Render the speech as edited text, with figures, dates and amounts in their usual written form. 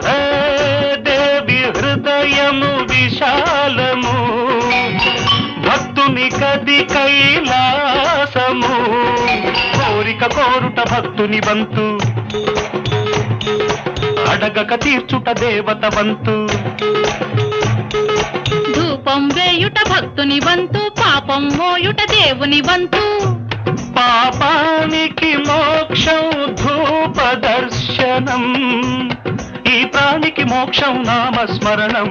హే దేవి హృదయము విశాలము, భక్తుని కది కైలాసము. కోరిక కోరుట భక్తుని వంతు, అడగక తీర్చుట దేవత వంతు. ధూపం వేయుట భక్తుని వంతు, పాపం మోయుట దేవుని వంతు. పాపానికి మోక్షం ధూప దర్శనం, ఈ ప్రాణికి మోక్షం నామస్మరణం.